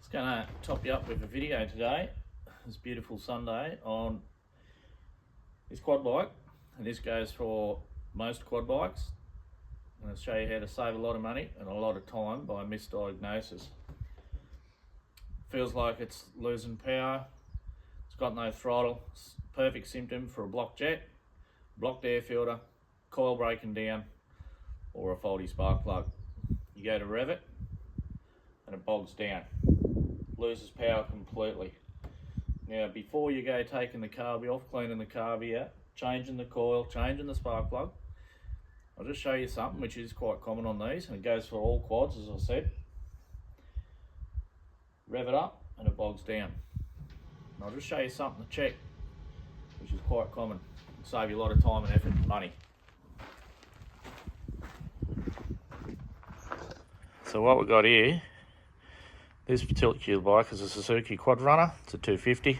Just going to top you up with a video today. This beautiful Sunday on this quad bike, and this goes for most quad bikes. I'm going to show you how to save a lot of money and a lot of time by misdiagnosis. Feels like it's losing power, it's got no throttle. It's a perfect symptom for a blocked jet, blocked air filter, coil breaking down, or a faulty spark plug. You go to rev it and it bogs down, loses power completely. Now, before you go taking the carby off, cleaning the carby out, changing the coil, changing the spark plug, I'll just show you something which is quite common on these, and it goes for all quads, as I said. Rev it up and it bogs down. And I'll just show you something to check, which is quite common. It'll save you a lot of time and effort and money. So what we've got here, this particular bike is a Suzuki Quad Runner. It's a 250.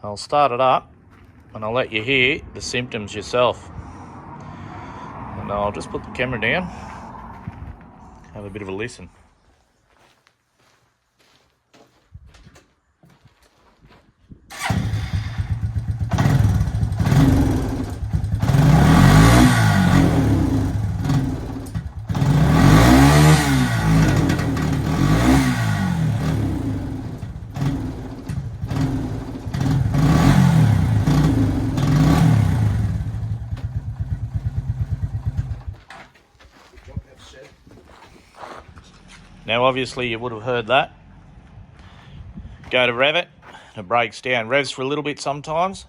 I'll start it up and I'll let you hear the symptoms yourself. And I'll just put the camera down, have a bit of a listen. Now obviously you would have heard that. Go to rev it, and it breaks down. Revs for a little bit sometimes,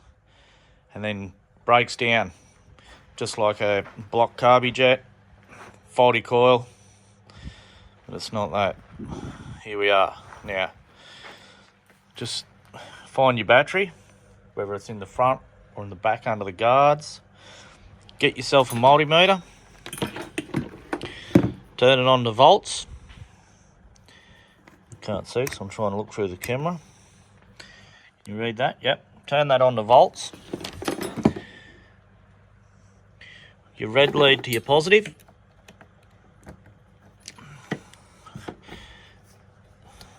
and then breaks down. Just like a blocked carby jet, faulty coil, but it's not that. Here we are. Now, just find your battery, whether it's in the front or in the back under the guards. Get yourself a multimeter, turn it on to volts. Can't see, so I'm trying to look through the camera. Can you read that? Yep. Turn that on to volts. Your red lead to your positive.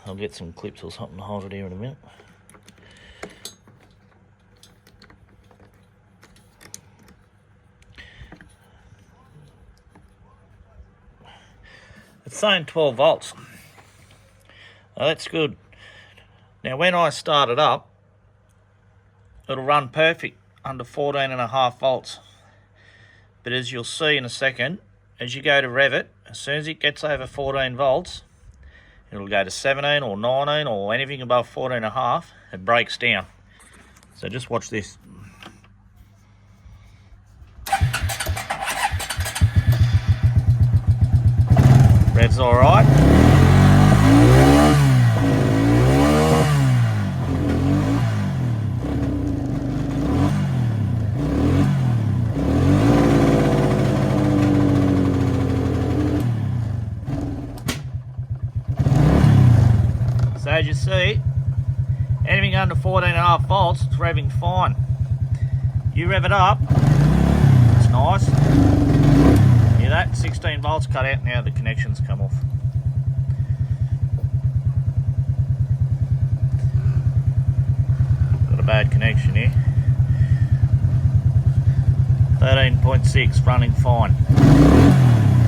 I'll get some clips or something to hold it here in a minute. It's saying 12 volts. Oh, that's good. Now when I start it up, it'll run perfect under 14.5 volts. But as you'll see in a second, as you go to rev it, as soon as it gets over 14 volts, it'll go to 17 or 19 or anything above 14.5, it breaks down. So just watch this. Rev's all right. So as you see, anything under 14.5 volts, it's revving fine. You rev it up, it's nice. Hear that? 16 volts cut out, now the connections come off. Got a bad connection here. 13.6, running fine.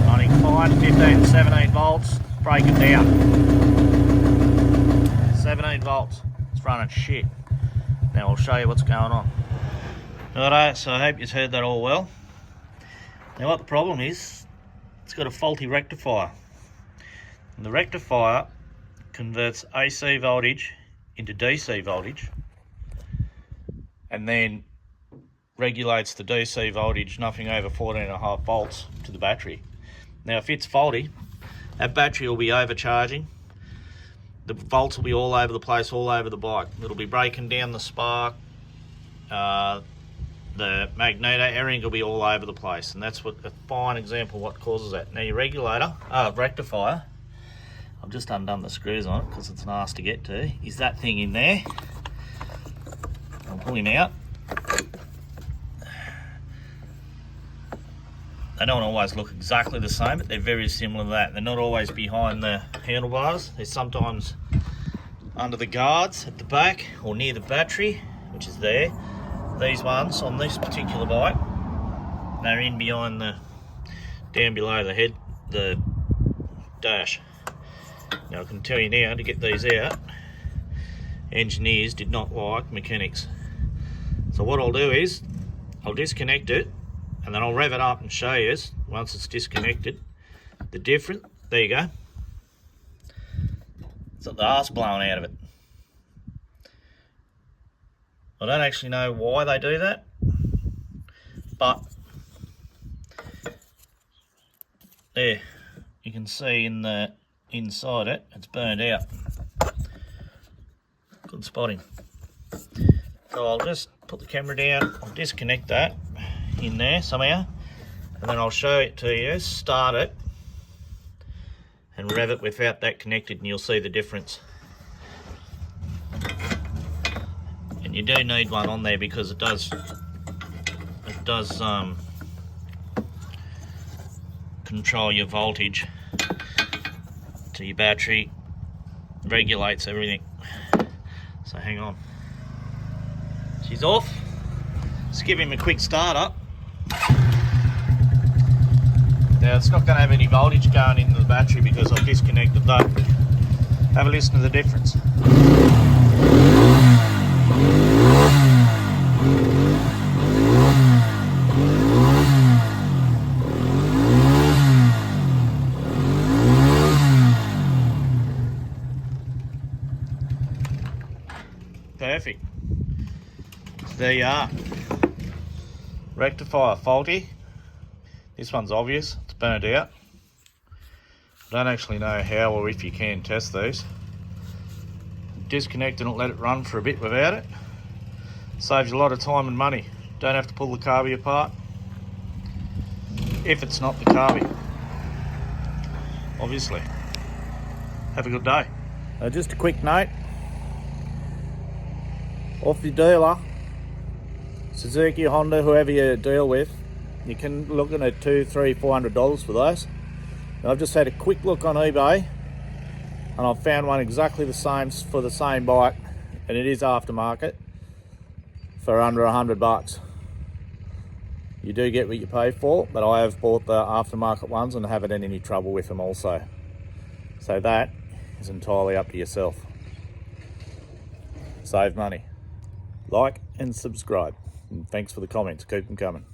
Running fine, 15, 17 volts, break it down. 17 volts, it's running shit. Now I'll show you what's going on. Righto, so I hope you've heard that all well. Now what the problem is, it's got a faulty rectifier. And the rectifier converts AC voltage into DC voltage and then regulates the DC voltage nothing over 14.5 volts to the battery. Now if it's faulty, that battery will be overcharging. The volts will be all over the place, all over the bike. It'll be breaking down the spark, the magneto, everything will be all over the place. And that's what a fine example of what causes that. Now your rectifier, I've just undone the screws on it because it's nice to get to, is that thing in there. I'll pull him out. They don't always look exactly the same, but they're very similar to that. They're not always behind the handlebars. They're sometimes under the guards at the back or near the battery, which is there. These ones on this particular bike, they're in behind the, down below the head, the dash. Now I can tell you now, to get these out, engineers did not like mechanics. So what I'll do is, I'll disconnect it, and then I'll rev it up and show you, once it's disconnected, the difference. There you go. It's got the arse blowing out of it. I don't actually know why they do that, but there, you can see in the inside it's burned out. Good spotting. So I'll just put the camera down, I'll disconnect that in there somehow, and then I'll show it to you, start it, and rev it without that connected, and you'll see the difference. And you do need one on there because it does control your voltage to your battery, regulates everything. So hang on. She's off. Let's give him a quick start up. Now it's not going to have any voltage going into the battery because I've disconnected that. Have a listen to the difference. Perfect. So there you are. Rectifier faulty. This one's obvious, it's burnt out. I don't actually know how or if you can test these. Disconnect it and let it run for a bit without it. Saves you a lot of time and money. Don't have to pull the carby apart. If it's not the carby, obviously. Have a good day. Just a quick note. Off your dealer, Suzuki, Honda, whoever you deal with, you can look at $200, $300, $400 for those. And I've just had a quick look on eBay and I've found one exactly the same for the same bike, and it is aftermarket for under $100. You do get what you pay for, but I have bought the aftermarket ones and haven't had any trouble with them also. So that is entirely up to yourself. Save money. Like and subscribe. And thanks for the comments. Keep them coming.